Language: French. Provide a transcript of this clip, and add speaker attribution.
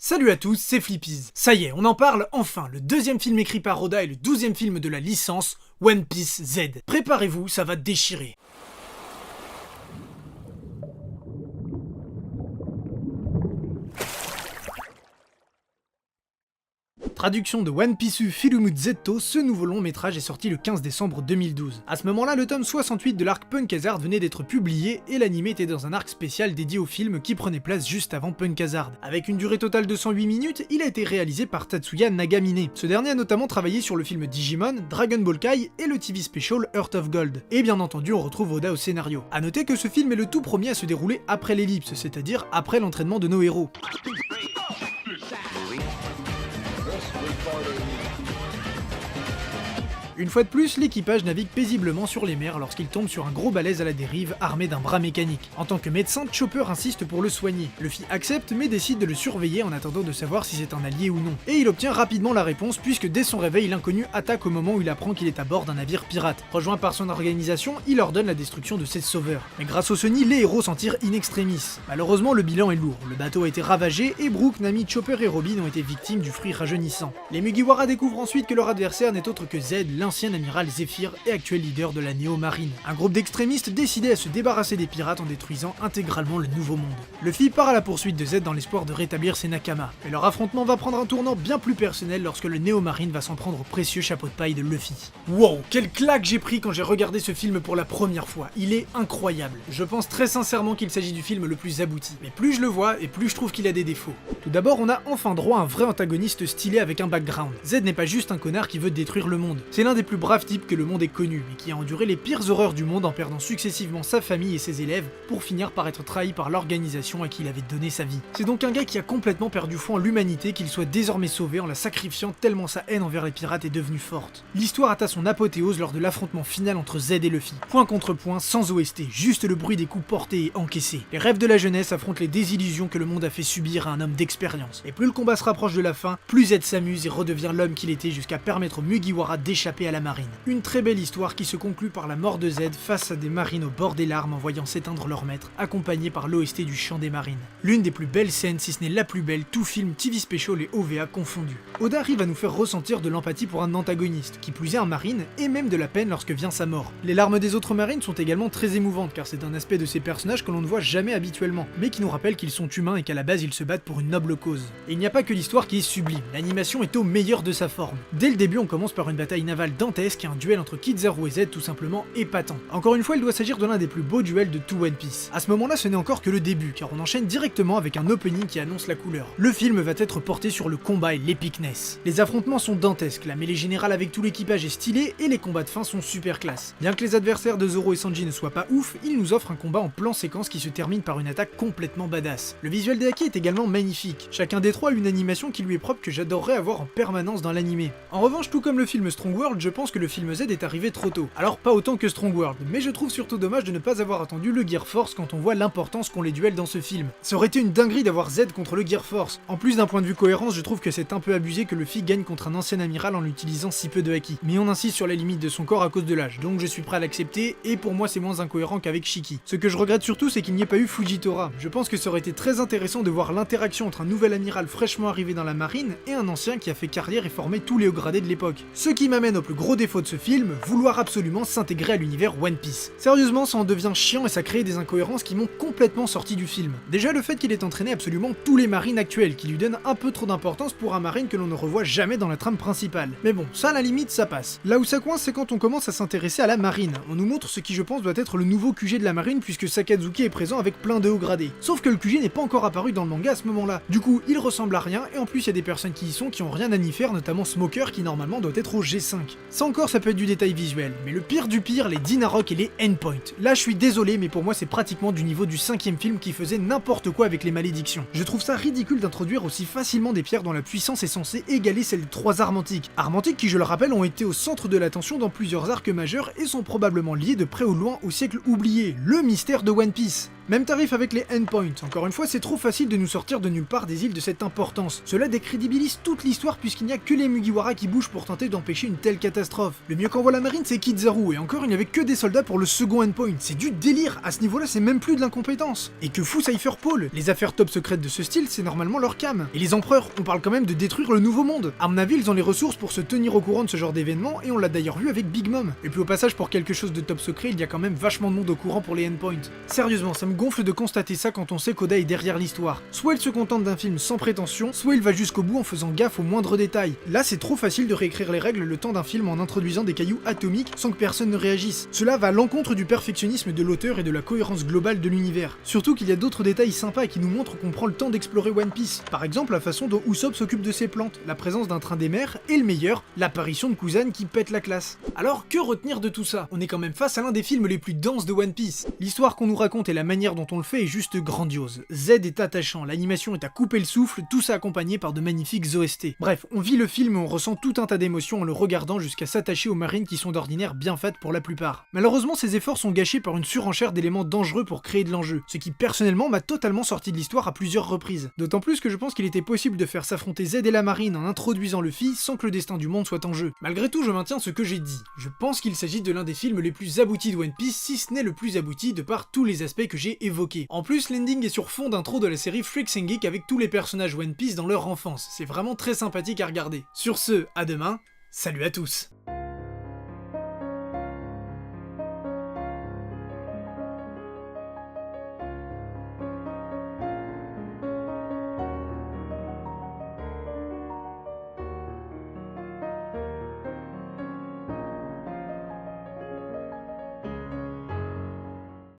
Speaker 1: Salut à tous, c'est Flippies. Ça y est, on en parle enfin, le deuxième film écrit par Oda et le 12e film de la licence, One Piece Z. Préparez-vous, ça va déchirer. Traduction de One Piece Filumu Zetto, ce nouveau long métrage est sorti le 15 décembre 2012. À ce moment-là, le tome 68 de l'arc Punk Hazard venait d'être publié et l'anime était dans un arc spécial dédié au film qui prenait place juste avant Punk Hazard. Avec une durée totale de 108 minutes, il a été réalisé par Tatsuya Nagamine. Ce dernier a notamment travaillé sur le film Digimon, Dragon Ball Kai et le TV special Heart of Gold. Et bien entendu, on retrouve Oda au scénario. A noter que ce film est le tout premier à se dérouler après l'ellipse, c'est-à-dire après l'entraînement de nos héros. Une fois de plus, l'équipage navigue paisiblement sur les mers lorsqu'il tombe sur un gros balèze à la dérive armé d'un bras mécanique. En tant que médecin, Chopper insiste pour le soigner. Luffy accepte mais décide de le surveiller en attendant de savoir si c'est un allié ou non. Et il obtient rapidement la réponse puisque dès son réveil, l'inconnu attaque au moment où il apprend qu'il est à bord d'un navire pirate. Rejoint par son organisation, il ordonne la destruction de ses sauveurs. Mais grâce au Sunny, les héros s'en tirent in extremis. Malheureusement, le bilan est lourd. Le bateau a été ravagé et Brook, Nami, Chopper et Robin ont été victimes du fruit rajeunissant. Les Mugiwara découvrent ensuite que leur adversaire n'est autre que Z, l'ancien amiral Zephyr et actuel leader de la Neo Marine. Un groupe d'extrémistes décidé à se débarrasser des pirates en détruisant intégralement le nouveau monde. Luffy part à la poursuite de Z dans l'espoir de rétablir ses Nakama. Mais leur affrontement va prendre un tournant bien plus personnel lorsque le Neo Marine va s'en prendre au précieux chapeau de paille de Luffy. Wow, quelle claque j'ai pris quand j'ai regardé ce film pour la première fois. Il est incroyable. Je pense très sincèrement qu'il s'agit du film le plus abouti. Mais plus je le vois et plus je trouve qu'il a des défauts. Tout d'abord, on a enfin droit à un vrai antagoniste stylé avec un background. Z n'est pas juste un connard qui veut détruire le monde. C'est l'un des plus braves types que le monde ait connu, mais qui a enduré les pires horreurs du monde en perdant successivement sa famille et ses élèves pour finir par être trahi par l'organisation à qui il avait donné sa vie. C'est donc un gars qui a complètement perdu foi en l'humanité qu'il soit désormais sauvé en la sacrifiant tellement sa haine envers les pirates est devenue forte. L'histoire atteint son apothéose lors de l'affrontement final entre Z et Luffy. Point contre point, sans OST, juste le bruit des coups portés et encaissés. Les rêves de la jeunesse affrontent les désillusions que le monde a fait subir à un homme d'expérience. Et plus le combat se rapproche de la fin, plus Z s'amuse et redevient l'homme qu'il était jusqu'à permettre aux Mugiwara d'échapper à la marine. Une très belle histoire qui se conclut par la mort de Z face à des marines au bord des larmes en voyant s'éteindre leur maître, accompagné par l'OST du chant des marines. L'une des plus belles scènes, si ce n'est la plus belle, tout film, TV special et OVA confondus. Oda arrive à nous faire ressentir de l'empathie pour un antagoniste, qui plus est un marine, et même de la peine lorsque vient sa mort. Les larmes des autres marines sont également très émouvantes, car c'est un aspect de ces personnages que l'on ne voit jamais habituellement, mais qui nous rappelle qu'ils sont humains et qu'à la base ils se battent pour une noble cause. Et il n'y a pas que l'histoire qui est sublime, l'animation est au meilleur de sa forme. Dès le début, on commence par une bataille navale dantesque et un duel entre Kizaru et Z tout simplement épatant. Encore une fois, il doit s'agir de l'un des plus beaux duels de tout One Piece. À ce moment-là, ce n'est encore que le début, car on enchaîne directement avec un opening qui annonce la couleur. Le film va être porté sur le combat et l'épicness. Les affrontements sont dantesques, la mêlée générale avec tout l'équipage est stylée et les combats de fin sont super classe. Bien que les adversaires de Zoro et Sanji ne soient pas ouf, ils nous offrent un combat en plan séquence qui se termine par une attaque complètement badass. Le visuel des Haki est également magnifique. Chacun des trois a une animation qui lui est propre que j'adorerais avoir en permanence dans l'animé. En revanche, tout comme le film Strong World, je pense que le film Z est arrivé trop tôt. Alors pas autant que Strong World, mais je trouve surtout dommage de ne pas avoir attendu le Gear Force quand on voit l'importance qu'ont les duels dans ce film. Ça aurait été une dinguerie d'avoir Z contre le Gear Force. En plus d'un point de vue cohérence, je trouve que c'est un peu abusé que Luffy gagne contre un ancien amiral en utilisant si peu de haki. Mais on insiste sur la limite de son corps à cause de l'âge, donc je suis prêt à l'accepter, et pour moi c'est moins incohérent qu'avec Shiki. Ce que je regrette surtout, c'est qu'il n'y ait pas eu Fujitora. Je pense que ça aurait été très intéressant de voir l'interaction entre un nouvel amiral fraîchement arrivé dans la marine et un ancien qui a fait carrière et formé tous les hauts gradés de l'époque. Ce qui m'amène au plus gros défaut de ce film, vouloir absolument s'intégrer à l'univers One Piece. Sérieusement, ça en devient chiant et ça crée des incohérences qui m'ont complètement sorti du film. Déjà le fait qu'il ait entraîné absolument tous les marines actuels, qui lui donnent un peu trop d'importance pour un marine que l'on ne revoit jamais dans la trame principale. Mais bon, ça à la limite ça passe. Là où ça coince, c'est quand on commence à s'intéresser à la marine. On nous montre ce qui je pense doit être le nouveau QG de la marine puisque Sakazuki est présent avec plein de hauts gradés. Sauf que le QG n'est pas encore apparu dans le manga à ce moment-là. Du coup, il ressemble à rien et en plus il y a des personnes qui y sont qui ont rien à y faire, notamment Smoker qui normalement doit être au G5. Ça encore ça peut être du détail visuel, mais le pire du pire, les Dinarok et les Endpoint. Là je suis désolé mais pour moi c'est pratiquement du niveau du 5e film qui faisait n'importe quoi avec les malédictions. Je trouve ça ridicule d'introduire aussi facilement des pierres dont la puissance est censée égaler celle des 3 Armantiques. Armantiques qui je le rappelle ont été au centre de l'attention dans plusieurs arcs majeurs et sont probablement liés de près ou loin au siècle oublié, le mystère de One Piece. Même tarif avec les endpoints, encore une fois c'est trop facile de nous sortir de nulle part des îles de cette importance. Cela décrédibilise toute l'histoire puisqu'il n'y a que les Mugiwara qui bougent pour tenter d'empêcher une telle catastrophe. Le mieux qu'envoie la marine c'est Kizaru, et encore il n'y avait que des soldats pour le second endpoint. C'est du délire, à ce niveau là c'est même plus de l'incompétence. Et que fout Cypher Paul? Les affaires top secrètes de ce style c'est normalement leur cam. Et les empereurs, on parle quand même de détruire le nouveau monde. À mon avis ils ont les ressources pour se tenir au courant de ce genre d'événements, et on l'a d'ailleurs vu avec Big Mom. Et puis au passage pour quelque chose de top secret, il y a quand même vachement de monde au courant pour les endpoints. Sérieusement, ça me gonfle de constater ça quand on sait qu'Oda est derrière l'histoire. Soit il se contente d'un film sans prétention, soit il va jusqu'au bout en faisant gaffe aux moindres détails. Là c'est trop facile de réécrire les règles le temps d'un film en introduisant des cailloux atomiques sans que personne ne réagisse. Cela va à l'encontre du perfectionnisme de l'auteur et de la cohérence globale de l'univers. Surtout qu'il y a d'autres détails sympas qui nous montrent qu'on prend le temps d'explorer One Piece. Par exemple la façon dont Usopp s'occupe de ses plantes, la présence d'un train des mers, et le meilleur, l'apparition de Kuzan qui pète la classe. Alors que retenir de tout ça? On est quand même face à l'un des films les plus denses de One Piece. L'histoire qu'on nous raconte et la manière dont on le fait est juste grandiose. Z est attachant, l'animation est à couper le souffle, tout ça accompagné par de magnifiques OST. Bref, on vit le film et on ressent tout un tas d'émotions en le regardant jusqu'à s'attacher aux marines qui sont d'ordinaire bien faites pour la plupart. Malheureusement, ces efforts sont gâchés par une surenchère d'éléments dangereux pour créer de l'enjeu, ce qui personnellement m'a totalement sorti de l'histoire à plusieurs reprises. D'autant plus que je pense qu'il était possible de faire s'affronter Z et la marine en introduisant Luffy sans que le destin du monde soit en jeu. Malgré tout, je maintiens ce que j'ai dit. Je pense qu'il s'agit de l'un des films les plus aboutis de One Piece, si ce n'est le plus abouti de par tous les aspects que j'ai évoqués. En plus, l'ending est sur fond d'intro de la série Freaks and Geeks avec tous les personnages One Piece dans leur enfance. C'est vraiment très sympathique à regarder. Sur ce, à demain, salut à tous.